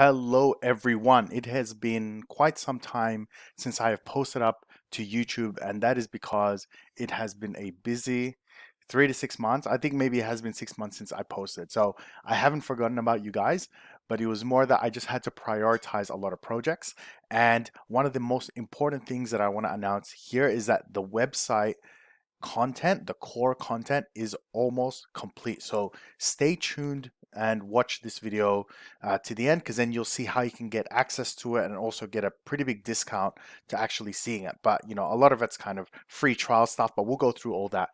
Hello, everyone. It has been quite some time since I have posted up to YouTube, and that is because it has been a busy 3 to 6 months. I think maybe it has been 6 months since I posted. So I haven't forgotten about you guys, but it was more that I just had to prioritize a lot of projects. And one of the most important things that I want to announce here is that the website content, the core content is almost complete. So stay tuned and watch this video to the end, because then you'll see how you can get access to it and also get a pretty big discount to actually seeing it. But you know, a lot of it's kind of free trial stuff, but we'll go through all that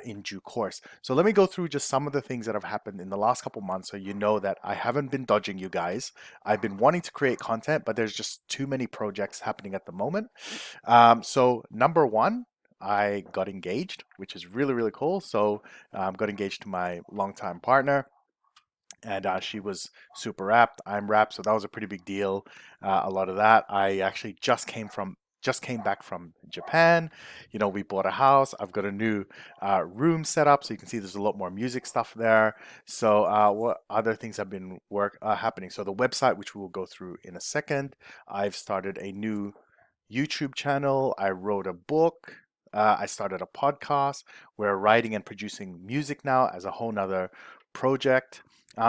in due course. So let me go through just some of the things that have happened in the last couple months, so you know that I haven't been dodging you guys. I've been wanting to create content, but there's just too many projects happening at the moment. So number one, I got engaged, which is really, really cool. So got engaged to my longtime partner, and she was super wrapped. I'm wrapped, so that was a pretty big deal. A lot of that. I actually just came back from Japan. You know, we bought a house. I've got a new room set up, so you can see there's a lot more music stuff there. So what other things have been happening? So the website, which we will go through in a second. I've started a new YouTube channel. I wrote a book. I started a podcast. We're writing and producing music now as a whole nother project.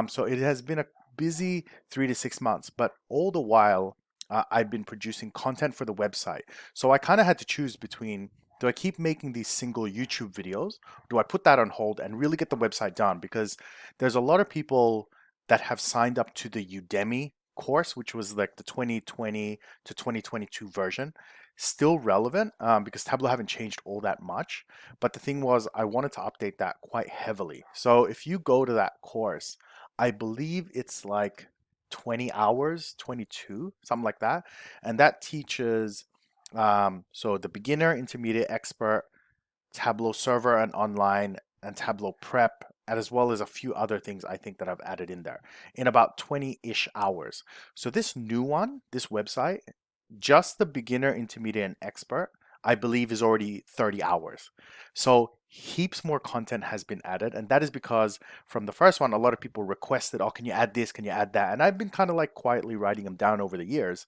So it has been a busy 3 to 6 months, but all the while, I've been producing content for the website. So I kind of had to choose between, do I keep making these single YouTube videos? Do I put that on hold and really get the website done? Because there's a lot of people that have signed up to the Udemy course, which was like the 2020 to 2022 version, still relevant because Tableau haven't changed all that much. But the thing was, I wanted to update that quite heavily. So if you go to that course, I believe it's like 20 hours, 22, something like that. And that teaches so the beginner, intermediate, expert, Tableau server and online, and Tableau prep, and as well as a few other things I think that I've added in there in about 20-ish hours. So this new one, this website, just the beginner, intermediate, and expert, I believe is already 30 hours. So heaps more content has been added. And that is because from the first one, a lot of people requested, oh, can you add this? Can you add that? And I've been kind of like quietly writing them down over the years.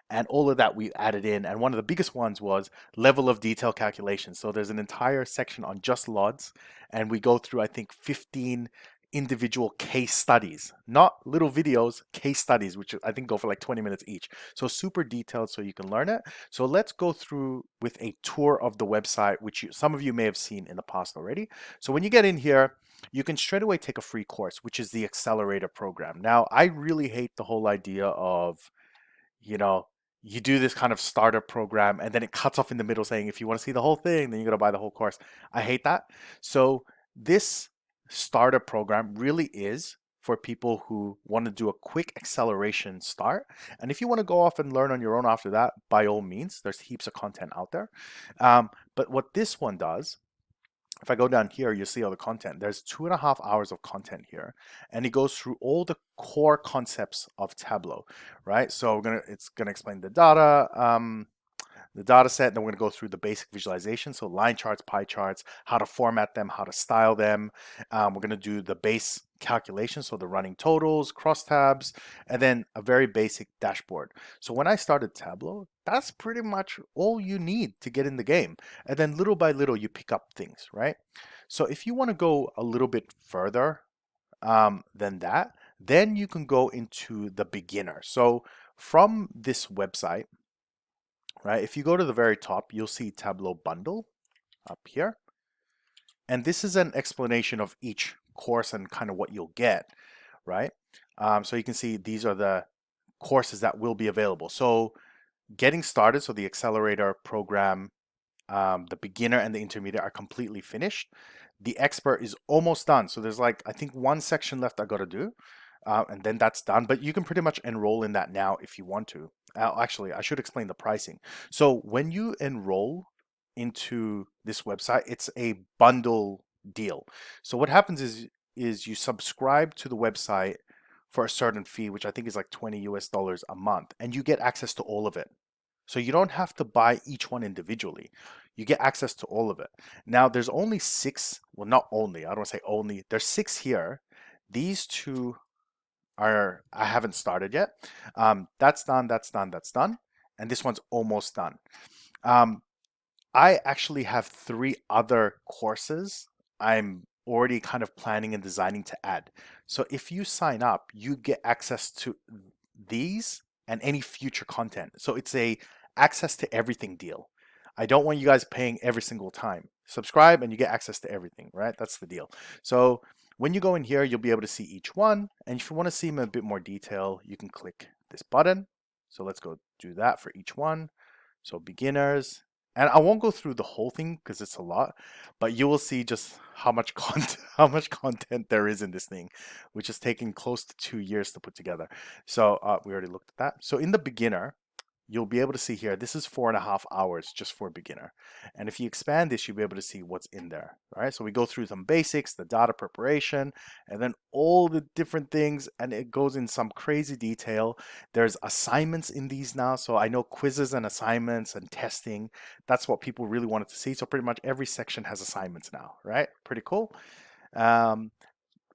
And all of that we added in. And one of the biggest ones was level of detail calculation. So there's an entire section on just LODs. And we go through, I think, 15 individual case studies, not little videos, case studies, which I think go for like 20 minutes each. So super detailed so you can learn it. So let's go through with a tour of the website, which some of you may have seen in the past already. So when you get in here, you can straight away take a free course, which is the accelerator program. Now, I really hate the whole idea of, you know, you do this kind of starter program and then it cuts off in the middle saying, if you want to see the whole thing, then you got to buy the whole course. I hate that. So this starter program really is for people who want to do a quick acceleration start. And if you want to go off and learn on your own after that, by all means, there's heaps of content out there. But what this one does, if I go down here, you see all the content. There's 2.5 hours of content here, and it goes through all the core concepts of Tableau, right? So it's gonna explain the data set, then we're going to go through the basic visualization, so line charts, pie charts, how to format them, how to style them. We're going to do the base calculation, so the running totals, crosstabs, and then a very basic dashboard. So when I started Tableau, that's pretty much all you need to get in the game. And then little by little, you pick up things, right? So if you want to go a little bit further than that, then you can go into the beginner. So from this website, right? If you go to the very top, you'll see Tableau bundle up here. And this is an explanation of each course and kind of what you'll get, right? So you can see these are the courses that will be available. So getting started, so the accelerator program, the beginner and the intermediate are completely finished. The expert is almost done. So there's like, I think one section left I got to do. And then that's done. But you can pretty much enroll in that now if you want to. Actually, I should explain the pricing. So when you enroll into this website, it's a bundle deal. So what happens is you subscribe to the website for a certain fee, which I think is like 20 US dollars a month, and you get access to all of it. So you don't have to buy each one individually. You get access to all of it. Now there's only six, well, not only, I don't want to say only, there's six here. These two are, I haven't started yet. That's done, that's done, that's done. And this one's almost done. Um, I actually have three other courses I'm already kind of planning and designing to add. So if you sign up, you get access to these and any future content. So it's a access to everything deal. I don't want you guys paying every single time. Subscribe and you get access to everything, right? That's the deal. So when you go in here, you'll be able to see each one. And if you want to see them in a bit more detail, you can click this button. So let's go do that for each one. So beginners, and I won't go through the whole thing because it's a lot, but you will see just how much content there is in this thing, which is taking close to 2 years to put together. So we already looked at that. So in the beginner, you'll be able to see here, this is 4.5 hours just for a beginner. And if you expand this, you'll be able to see what's in there. All right. So we go through some basics, the data preparation, and then all the different things. And it goes in some crazy detail. There's assignments in these now. So I know quizzes and assignments and testing. That's what people really wanted to see. So pretty much every section has assignments now, right? Pretty cool. Um,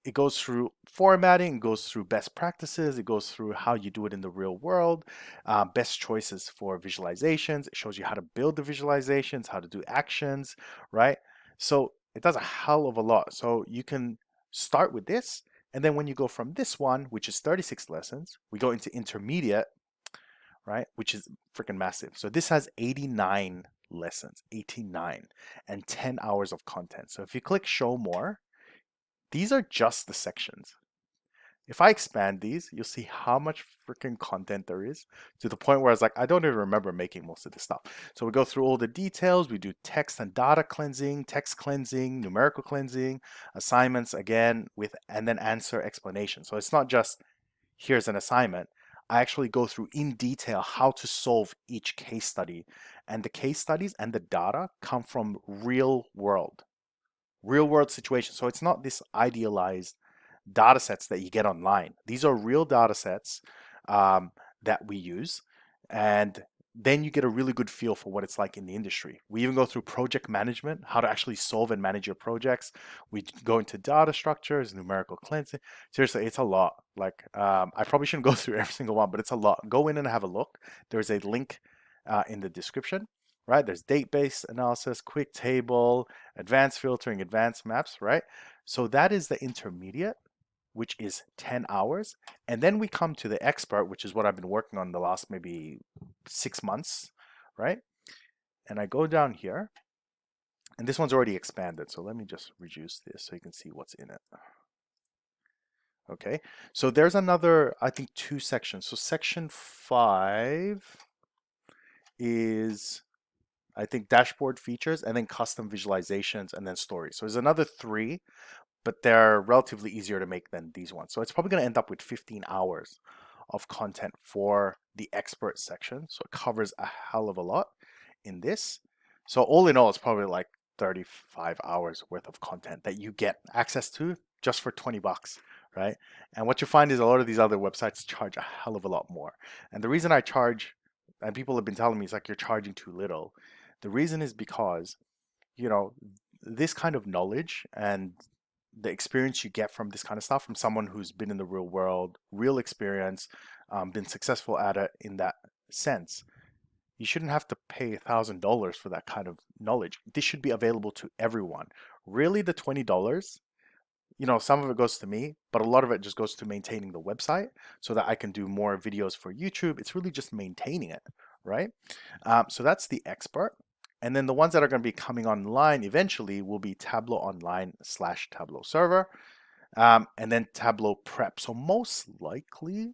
it goes through formatting, it goes through best practices, it goes through how you do it in the real world, best choices for visualizations. It shows you how to build the visualizations, how to do actions, right? So it does a hell of a lot. So you can start with this, and then when you go from this one, which is 36 lessons, we go into intermediate, right? Which is freaking massive. So this has 89 lessons, 89, and 10 hours of content. So if you click show more, these are just the sections. If I expand these, you'll see how much freaking content there is, to the point where I was like, I don't even remember making most of this stuff. So we go through all the details. We do text and data cleansing, text cleansing, numerical cleansing, assignments again with, and then answer explanation. So it's not just here's an assignment. I actually go through in detail how to solve each case study. And the case studies and the data come from real world situations. So it's not this idealized data sets that you get online. These are real data sets um, that we use. And then you get a really good feel for what it's like in the industry. We even go through project management, how to actually solve and manage your projects. We go into data structures, numerical cleansing. Seriously, it's a lot. Like, I probably shouldn't go through every single one, but it's a lot. Go in and have a look. There's a link in the description, right? There's database analysis, quick table, advanced filtering, advanced maps, right? So that is the intermediate, which is 10 hours. And then we come to the expert, which is what I've been working on the last maybe 6 months, right? And I go down here, and this one's already expanded. So let me just reduce this so you can see what's in it. Okay, so there's another, I think, 2 sections. So section 5 is, I think, dashboard features, and then custom visualizations, and then stories. So there's another 3, but they're relatively easier to make than these ones. So it's probably going to end up with 15 hours of content for the expert section. So it covers a hell of a lot in this. So all in all, it's probably like 35 hours worth of content that you get access to just for 20 bucks, right? And what you find is a lot of these other websites charge a hell of a lot more. And the reason I charge, and people have been telling me, it's like you're charging too little. The reason is because, you know, this kind of knowledge and the experience you get from this kind of stuff from someone who's been in the real world, real experience, been successful at it in that sense. You shouldn't have to pay $1,000 for that kind of knowledge. This should be available to everyone. Really, the $20, you know, some of it goes to me, but a lot of it just goes to maintaining the website so that I can do more videos for YouTube. It's really just maintaining it, right? So that's the expert. And then the ones that are going to be coming online eventually will be Tableau Online / Tableau Server, and then Tableau Prep. So most likely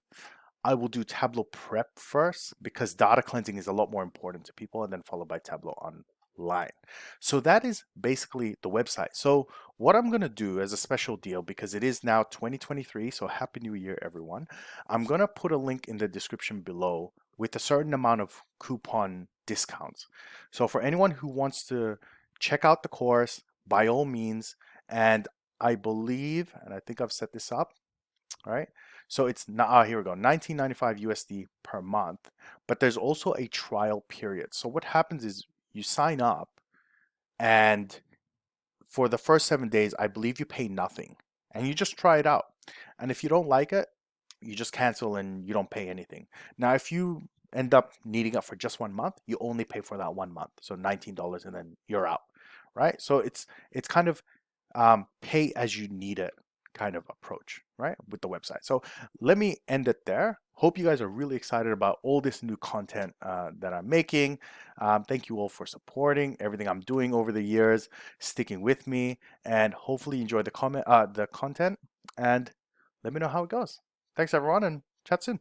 I will do Tableau Prep first because data cleansing is a lot more important to people, and then followed by Tableau Online. So that is basically the website. So what I'm going to do as a special deal, because it is now 2023, so Happy New Year, everyone. I'm going to put a link in the description below with a certain amount of coupon discounts. So for anyone who wants to check out the course, by all means, and I believe, and I think I've set this up, all right? So it's not, here we go, 19.95 USD per month, but there's also a trial period. So what happens is you sign up, and for the first 7 days, I believe you pay nothing, and you just try it out. And if you don't like it, you just cancel and you don't pay anything. Now, if you end up needing it for just 1 month, you only pay for that 1 month, so $19, and then you're out, right? So it's kind of pay as you need it kind of approach, right, with the website. So let me end it there. Hope you guys are really excited about all this new content that I'm making. Thank you all for supporting everything I'm doing over the years, sticking with me, and hopefully you enjoy the content. And let me know how it goes. Thanks everyone, and chat soon.